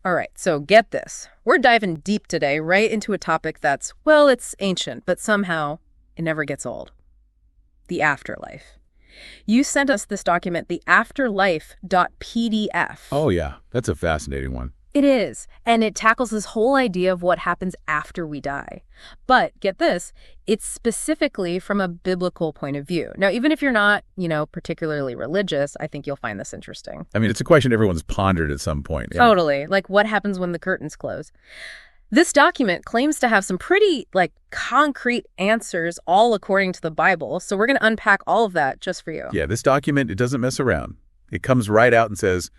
All right, so get this. We're diving deep today right into a topic that's, well, it's ancient, but somehow it never gets old. The afterlife. You sent us this document, the afterlife.pdf. Oh, yeah. That's a fascinating one. It is, and it tackles this whole idea of what happens after we die. But get this, it's specifically from a biblical point of view. Now, even if you're not, particularly religious, I think you'll find this interesting. I mean, it's a question everyone's pondered at some point. Yeah. Totally. Like, what happens when the curtains close? This document claims to have some pretty, concrete answers, all according to the Bible. So we're going to unpack all of that just for you. Yeah, this document, it doesn't mess around. It comes right out and says,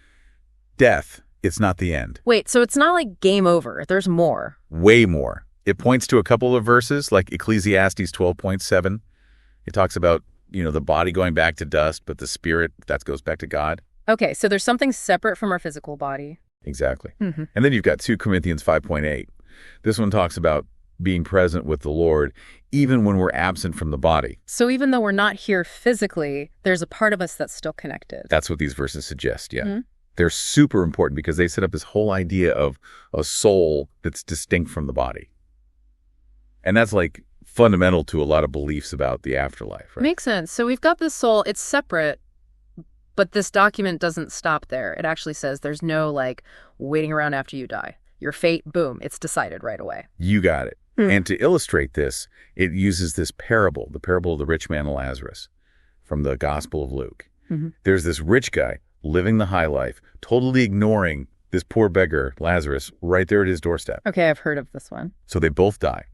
death, it's not the end. Wait, so it's not like game over. There's more. Way more. It points to a couple of verses, like Ecclesiastes 12.7. It talks about, the body going back to dust, but the spirit, that goes back to God. Okay, so there's something separate from our physical body. Exactly. Mm-hmm. And then you've got 2 Corinthians 5.8. This one talks about being present with the Lord, even when we're absent from the body. So even though we're not here physically, there's a part of us that's still connected. That's what these verses suggest, yeah. Mm-hmm. They're super important because they set up this whole idea of a soul that's distinct from the body. And that's fundamental to a lot of beliefs about the afterlife, right? Makes sense. So we've got this soul, it's separate, but this document doesn't stop there. It actually says there's no waiting around after you die. Your fate, boom, it's decided right away. You got it. And to illustrate this, it uses this parable, the parable of the rich man and Lazarus from the Gospel of Luke. Mm-hmm. There's this rich guy living the high life, totally ignoring this poor beggar, Lazarus, right there at his doorstep. Okay, I've heard of this one. So they both die.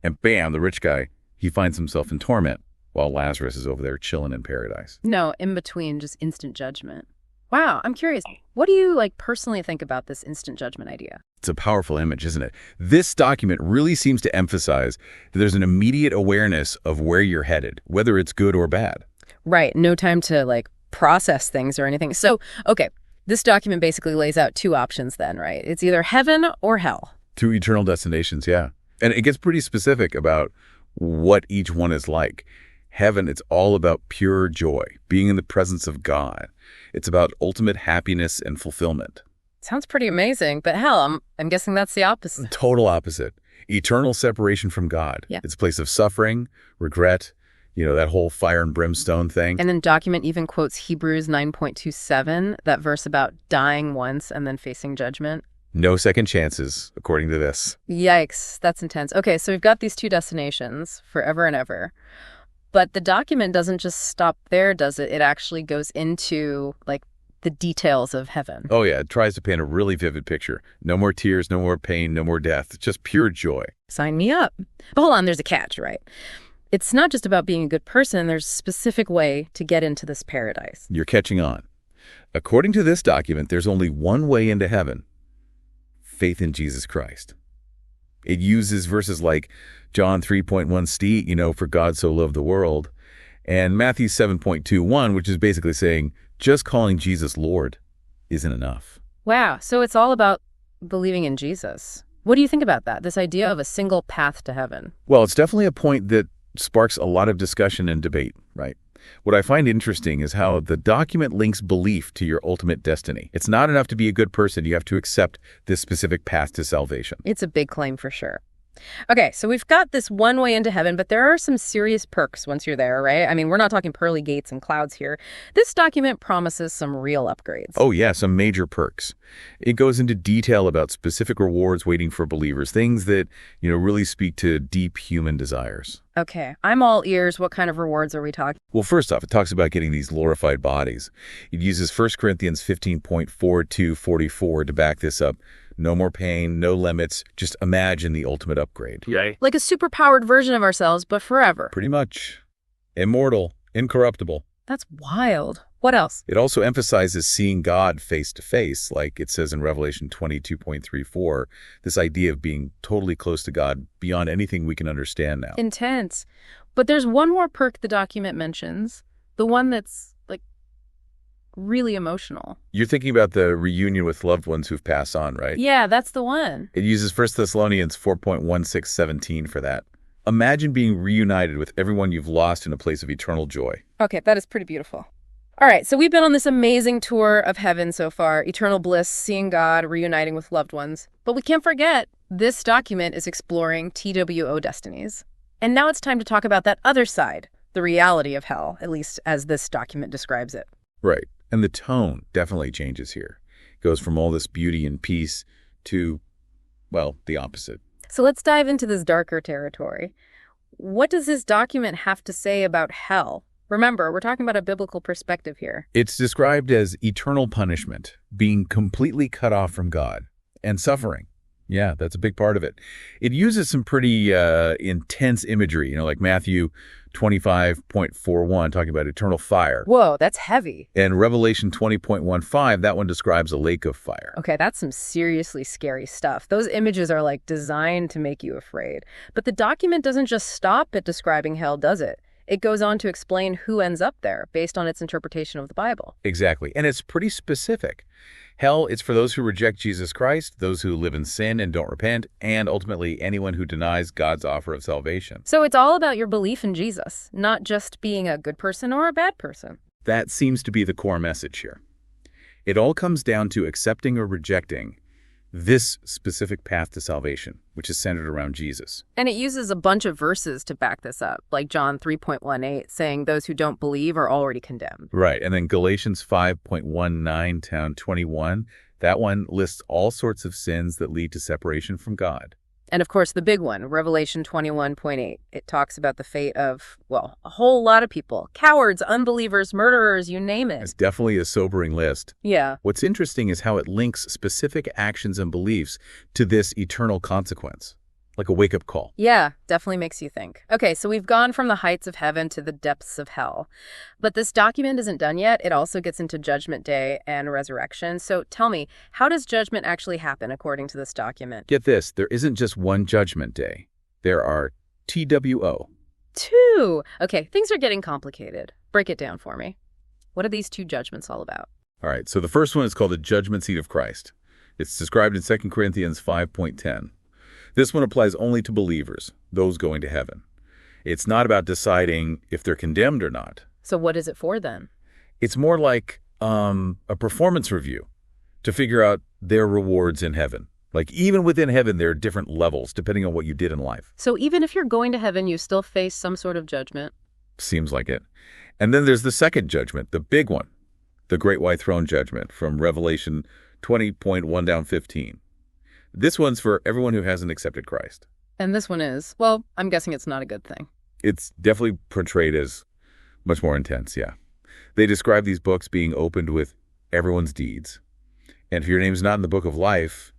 And bam, the rich guy, he finds himself in torment while Lazarus is over there chilling in paradise. No, in between, just instant judgment. Wow, I'm curious. What do you personally think about this instant judgment idea? It's a powerful image, isn't it? This document really seems to emphasize that there's an immediate awareness of where you're headed, whether it's good or bad. Right. No time to process things or anything. So, okay, this document basically lays out 2 options then, right? It's either heaven or hell. 2 eternal destinations, yeah. And it gets pretty specific about what each one is like. Heaven, it's all about pure joy, being in the presence of God. It's about ultimate happiness and fulfillment. Sounds pretty amazing, but hell, I'm guessing that's the opposite. Total opposite. Eternal separation from God. Yeah. It's a place of suffering, regret, that whole fire and brimstone thing. And then document even quotes Hebrews 9.27, that verse about dying once and then facing judgment. No second chances, according to this. Yikes, that's intense. Okay, so we've got these 2 destinations, forever and ever. But the document doesn't just stop there, does it? It actually goes into, the details of heaven. Oh, yeah. It tries to paint a really vivid picture. No more tears, no more pain, no more death. It's just pure joy. Sign me up. But hold on, there's a catch, right? It's not just about being a good person. There's a specific way to get into this paradise. You're catching on. According to this document, there's only one way into heaven: faith in Jesus Christ. It uses verses like John 3.1, for God so loved the world, and Matthew 7.21, which is basically saying just calling Jesus Lord isn't enough. Wow, so it's all about believing in Jesus. What do you think about that, this idea of a single path to heaven? Well, it's definitely a point that sparks a lot of discussion and debate, right? What I find interesting is how the document links belief to your ultimate destiny. It's not enough to be a good person. You have to accept this specific path to salvation. It's a big claim for sure. Okay, so we've got this one way into heaven, but there are some serious perks once you're there, right? I mean, we're not talking pearly gates and clouds here. This document promises some real upgrades. Oh, yeah, some major perks. It goes into detail about specific rewards waiting for believers, things that, really speak to deep human desires. Okay, I'm all ears. What kind of rewards are we talking? Well, first off, it talks about getting these glorified bodies. It uses 1 Corinthians 15.4-44 to back this up. No more pain, no limits. Just imagine the ultimate upgrade. Yay. Like a superpowered version of ourselves, but forever. Pretty much. Immortal, incorruptible. That's wild. What else? It also emphasizes seeing God face to face, like it says in Revelation 22.34, this idea of being totally close to God beyond anything we can understand now. Intense. But there's one more perk the document mentions, the one that's really emotional. You're thinking about the reunion with loved ones who've passed on, right? Yeah, that's the one. It uses 1 Thessalonians 4.16-17 for that. Imagine being reunited with everyone you've lost in a place of eternal joy. Okay, that is pretty beautiful. All right, so we've been on this amazing tour of heaven so far, eternal bliss, seeing God, reuniting with loved ones. But we can't forget, this document is exploring TWO destinies. And now it's time to talk about that other side, the reality of hell, at least as this document describes it. Right. And the tone definitely changes here. It goes from all this beauty and peace to, well, the opposite. So let's dive into this darker territory. What does this document have to say about hell? Remember, we're talking about a biblical perspective here. It's described as eternal punishment, being completely cut off from God, and suffering. Yeah, that's a big part of it. It uses some pretty intense imagery, like Matthew 25.41, talking about eternal fire. Whoa, that's heavy. And Revelation 20.15, that one describes a lake of fire. Okay, that's some seriously scary stuff. Those images are like designed to make you afraid. But the document doesn't just stop at describing hell, does it? It goes on to explain who ends up there based on its interpretation of the Bible. Exactly. And it's pretty specific. Hell, it's for those who reject Jesus Christ, those who live in sin and don't repent, and ultimately anyone who denies God's offer of salvation. So it's all about your belief in Jesus, not just being a good person or a bad person. That seems to be the core message here. It all comes down to accepting or rejecting this specific path to salvation, which is centered around Jesus. And it uses a bunch of verses to back this up, like John 3.18, saying those who don't believe are already condemned. Right. And then Galatians 5.19-21, that one lists all sorts of sins that lead to separation from God. And of course, the big one, Revelation 21.8. It talks about the fate of, well, a whole lot of people. Cowards, unbelievers, murderers, you name it. It's definitely a sobering list. Yeah. What's interesting is how it links specific actions and beliefs to this eternal consequence, like a wake-up call. Yeah, definitely makes you think. Okay, so we've gone from the heights of heaven to the depths of hell. But this document isn't done yet. It also gets into Judgment Day and resurrection. So tell me, how does judgment actually happen according to this document? Get this, there isn't just one Judgment Day. There are TWO. Two! Okay, things are getting complicated. Break it down for me. What are these two judgments all about? All right, so the first one is called the Judgment Seat of Christ. It's described in 2 Corinthians 5.10. This one applies only to believers, those going to heaven. It's not about deciding if they're condemned or not. So what is it for then? It's more like a performance review to figure out their rewards in heaven. Like even within heaven, there are different levels depending on what you did in life. So even if you're going to heaven, you still face some sort of judgment? Seems like it. And then there's the second judgment, the big one, the Great White Throne Judgment from Revelation 20.1-15. This one's for everyone who hasn't accepted Christ. And this one is, well, I'm guessing it's not a good thing. It's definitely portrayed as much more intense, yeah. They describe these books being opened with everyone's deeds. And if your name's not in the book of life,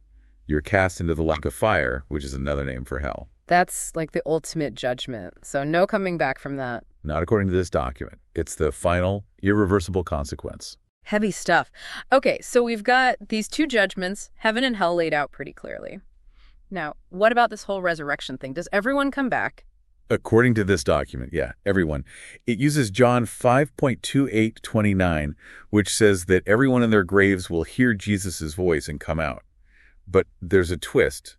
you're cast into the lake of fire, which is another name for hell. That's like the ultimate judgment. So no coming back from that. Not according to this document. It's the final, irreversible consequence. Heavy stuff. Okay, so we've got these two judgments, heaven and hell, laid out pretty clearly. Now, what about this whole resurrection thing? Does everyone come back? According to this document, yeah, everyone. It uses John 5.28-29, which says that everyone in their graves will hear Jesus' voice and come out. But there's a twist.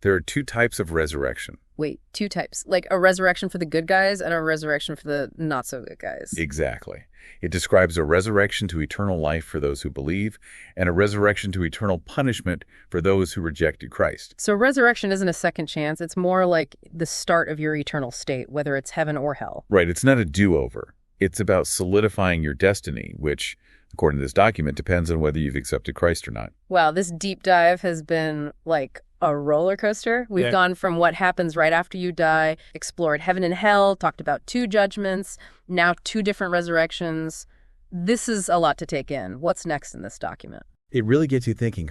There are two types of resurrection. Wait, two types. Like a resurrection for the good guys and a resurrection for the not-so-good guys. Exactly. It describes a resurrection to eternal life for those who believe and a resurrection to eternal punishment for those who rejected Christ. So resurrection isn't a second chance. It's more like the start of your eternal state, whether it's heaven or hell. Right. It's not a do-over. It's about solidifying your destiny, which, according to this document, depends on whether you've accepted Christ or not. Wow, this deep dive has been like a roller coaster. We've gone from what happens right after you die, explored heaven and hell, talked about two judgments, now two different resurrections. This is a lot to take in. What's next in this document? It really gets you thinking,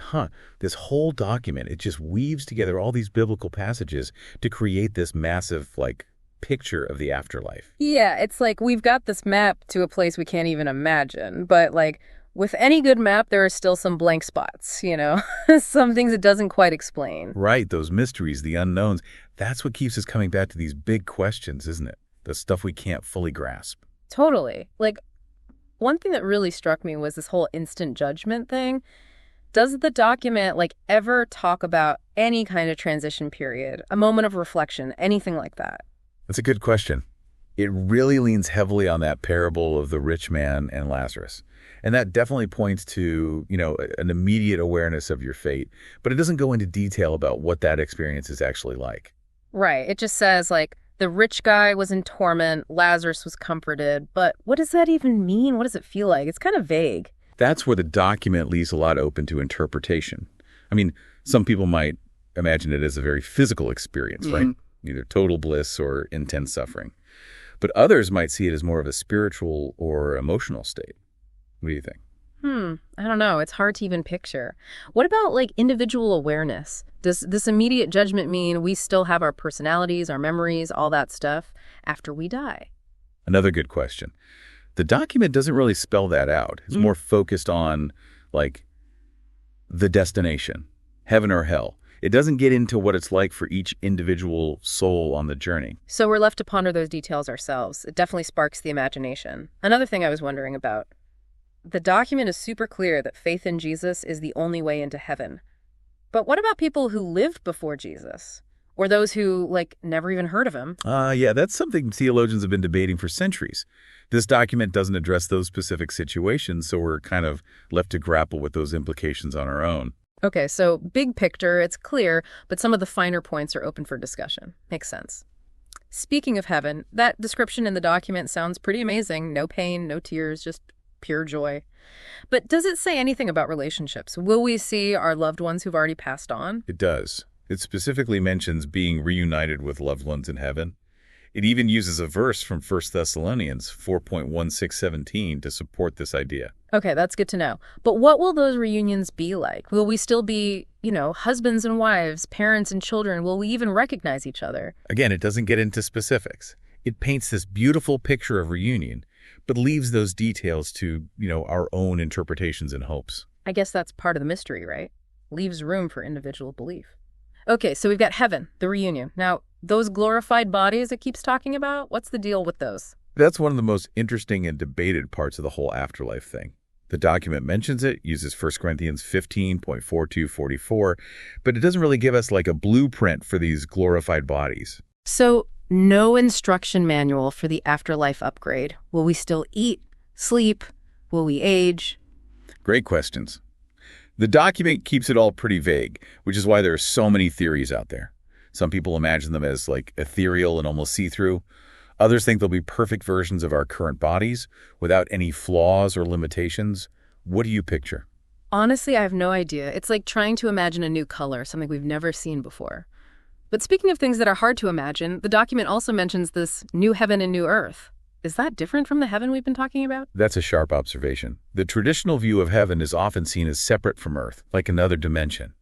this whole document, it just weaves together all these biblical passages to create this massive, picture of the afterlife. Yeah, it's like we've got this map to a place we can't even imagine, but with any good map, there are still some blank spots, some things it doesn't quite explain. Right, those mysteries, the unknowns. That's what keeps us coming back to these big questions, isn't it? The stuff we can't fully grasp. Totally. One thing that really struck me was this whole instant judgment thing. Does the document, ever talk about any kind of transition period, a moment of reflection, anything like that? That's a good question. It really leans heavily on that parable of the rich man and Lazarus. And that definitely points to, an immediate awareness of your fate. But it doesn't go into detail about what that experience is actually like. Right. It just says, like, the rich guy was in torment, Lazarus was comforted. But what does that even mean? What does it feel like? It's kind of vague. That's where the document leaves a lot open to interpretation. I mean, some people might imagine it as a very physical experience, right? Either total bliss or intense suffering. But others might see it as more of a spiritual or emotional state. What do you think? I don't know. It's hard to even picture. What about, like, individual awareness? Does this immediate judgment mean we still have our personalities, our memories, all that stuff after we die? Another good question. The document doesn't really spell that out. It's more focused on, like, the destination, heaven or hell. It doesn't get into what it's like for each individual soul on the journey. So we're left to ponder those details ourselves. It definitely sparks the imagination. Another thing I was wondering about. The document is super clear that faith in Jesus is the only way into heaven. But what about people who lived before Jesus? Or those who, like, never even heard of him? Yeah, that's something theologians have been debating for centuries. This document doesn't address those specific situations, so we're kind of left to grapple with those implications on our own. Okay, so big picture, it's clear, but some of the finer points are open for discussion. Makes sense. Speaking of heaven, that description in the document sounds pretty amazing. No pain, no tears, just pure joy. But does it say anything about relationships? Will we see our loved ones who've already passed on? It does. It specifically mentions being reunited with loved ones in heaven. It even uses a verse from 1 Thessalonians 4.1617 to support this idea. Okay, that's good to know. But what will those reunions be like? Will we still be, husbands and wives, parents and children? Will we even recognize each other? Again, it doesn't get into specifics. It paints this beautiful picture of reunion, but leaves those details to, our own interpretations and hopes. I guess that's part of the mystery, right? Leaves room for individual belief. Okay, so we've got heaven, the reunion. Now, those glorified bodies it keeps talking about, what's the deal with those? That's one of the most interesting and debated parts of the whole afterlife thing. The document mentions it, uses 1 Corinthians 15.42-44, but it doesn't really give us like a blueprint for these glorified bodies. So, no instruction manual for the afterlife upgrade. Will we still eat, sleep? Will we age? Great questions. The document keeps it all pretty vague, which is why there are so many theories out there. Some people imagine them as like ethereal and almost see-through. Others think they'll be perfect versions of our current bodies without any flaws or limitations. What do you picture? Honestly, I have no idea. It's like trying to imagine a new color, something we've never seen before. But speaking of things that are hard to imagine, the document also mentions this new heaven and new earth. Is that different from the heaven we've been talking about? That's a sharp observation. The traditional view of heaven is often seen as separate from earth, like another dimension.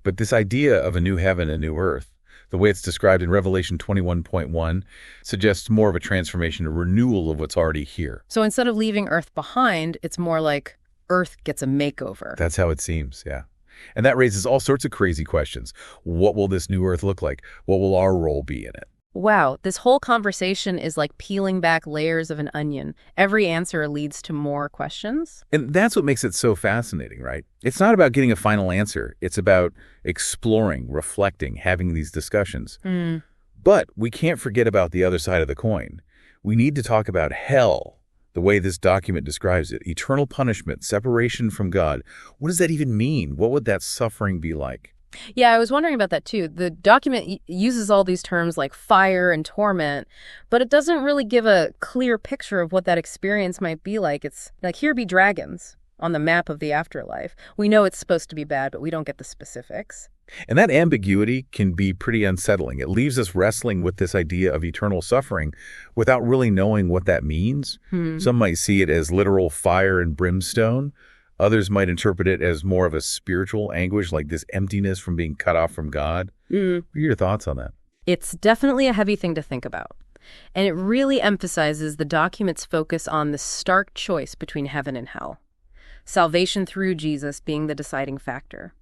But this idea of a new heaven and new earth, the way it's described in Revelation 21.1, suggests more of a transformation, a renewal of what's already here. So instead of leaving earth behind, it's more like earth gets a makeover. That's how it seems, yeah. And that raises all sorts of crazy questions. What will this new earth look like? What will our role be in it? Wow, this whole conversation is like peeling back layers of an onion. Every answer leads to more questions. And that's what makes it so fascinating, right? It's not about getting a final answer. It's about exploring, reflecting, having these discussions. But we can't forget about the other side of the coin. We need to talk about hell, the way this document describes it. Eternal punishment, separation from God. What does that even mean? What would that suffering be like? Yeah, I was wondering about that too. The document uses all these terms like fire and torment, but it doesn't really give a clear picture of what that experience might be like. It's like, here be dragons on the map of the afterlife. We know it's supposed to be bad, but we don't get the specifics. And that ambiguity can be pretty unsettling. It leaves us wrestling with this idea of eternal suffering without really knowing what that means. Some might see it as literal fire and brimstone. Others might interpret it as more of a spiritual anguish, like this emptiness from being cut off from God. What are your thoughts on that? It's definitely a heavy thing to think about. And it really emphasizes the document's focus on the stark choice between heaven and hell. Salvation through Jesus being the deciding factor.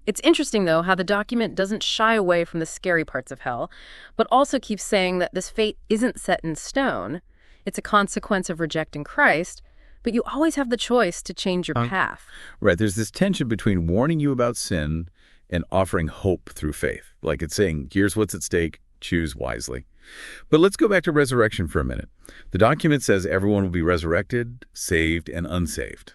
It's interesting, though, how the document doesn't shy away from the scary parts of hell, but also keeps saying that this fate isn't set in stone. It's a consequence of rejecting Christ, but you always have the choice to change your path. Right. There's this tension between warning you about sin and offering hope through faith. Like it's saying, here's what's at stake, choose wisely. But let's go back to resurrection for a minute. The document says everyone will be resurrected, saved, and unsaved.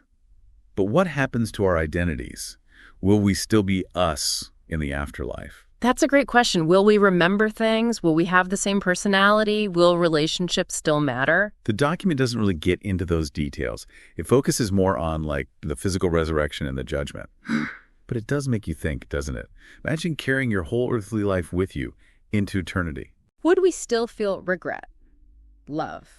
But what happens to our identities? Will we still be us in the afterlife? That's a great question. Will we remember things? Will we have the same personality? Will relationships still matter? The document doesn't really get into those details. It focuses more on, like, the physical resurrection and the judgment. But it does make you think, doesn't it? Imagine carrying your whole earthly life with you into eternity. Would we still feel regret, love,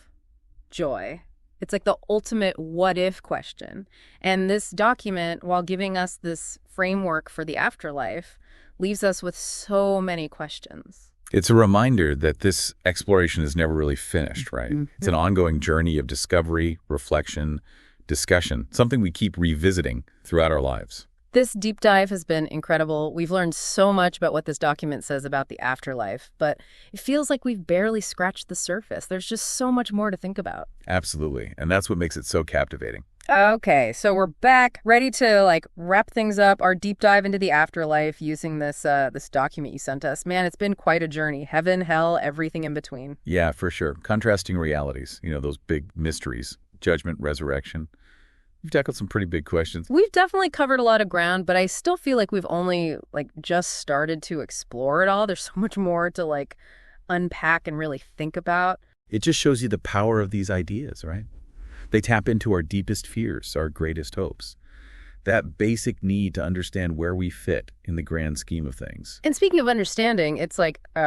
joy? It's like the ultimate what-if question. And this document, while giving us this framework for the afterlife, leaves us with so many questions. It's a reminder that this exploration is never really finished, right? Mm-hmm. It's an ongoing journey of discovery, reflection, discussion, something we keep revisiting throughout our lives. This deep dive has been incredible. We've learned so much about what this document says about the afterlife, but it feels like we've barely scratched the surface. There's just so much more to think about. Absolutely. And that's what makes it so captivating. Okay, so we're back, ready to wrap things up, our deep dive into the afterlife using this document you sent us. Man, it's been quite a journey. Heaven, hell, everything in between. Yeah, for sure. Contrasting realities, those big mysteries, judgment, resurrection. We've tackled some pretty big questions. We've definitely covered a lot of ground, but I still feel like we've only just started to explore it all. There's so much more to unpack and really think about. It just shows you the power of these ideas, right? They tap into our deepest fears, our greatest hopes. That basic need to understand where we fit in the grand scheme of things. And speaking of understanding, it's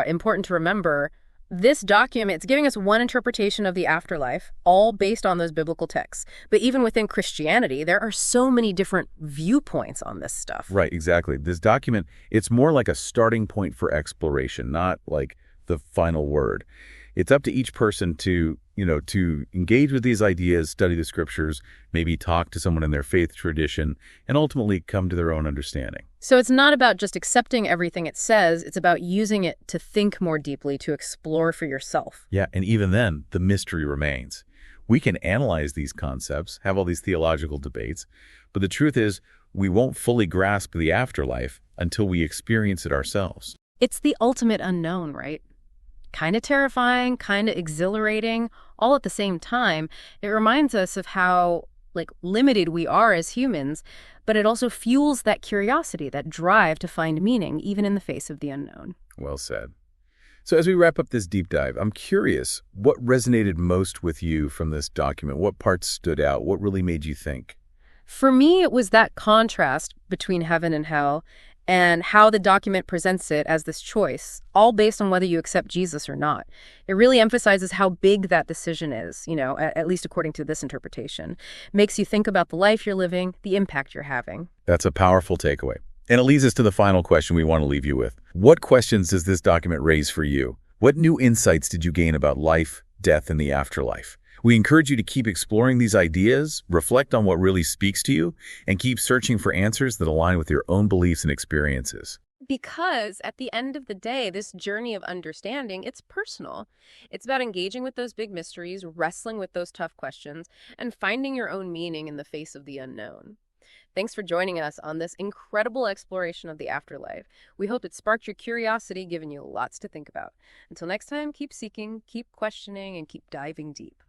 important to remember this document, it's giving us one interpretation of the afterlife, all based on those biblical texts. But even within Christianity, there are so many different viewpoints on this stuff. Right, exactly. This document, it's more like a starting point for exploration, not like the final word. It's up to each person to engage with these ideas, study the scriptures, maybe talk to someone in their faith tradition, and ultimately come to their own understanding. So it's not about just accepting everything it says, it's about using it to think more deeply, to explore for yourself. Yeah, and even then, the mystery remains. We can analyze these concepts, have all these theological debates, but the truth is, we won't fully grasp the afterlife until we experience it ourselves. It's the ultimate unknown, right? Kind of terrifying, kind of exhilarating, all at the same time. It reminds us of how limited we are as humans, but it also fuels that curiosity, that drive to find meaning, even in the face of the unknown. Well said. So as we wrap up this deep dive, I'm curious, what resonated most with you from this document? What parts stood out? What really made you think? For me, it was that contrast between heaven and hell, and how the document presents it as this choice, all based on whether you accept Jesus or not. It really emphasizes how big that decision is, at least according to this interpretation. Makes you think about the life you're living, the impact you're having. That's a powerful takeaway. And it leads us to the final question we want to leave you with. What questions does this document raise for you? What new insights did you gain about life, death, and the afterlife? We encourage you to keep exploring these ideas, reflect on what really speaks to you, and keep searching for answers that align with your own beliefs and experiences. Because at the end of the day, this journey of understanding, it's personal. It's about engaging with those big mysteries, wrestling with those tough questions, and finding your own meaning in the face of the unknown. Thanks for joining us on this incredible exploration of the afterlife. We hope it sparked your curiosity, given you lots to think about. Until next time, keep seeking, keep questioning, and keep diving deep.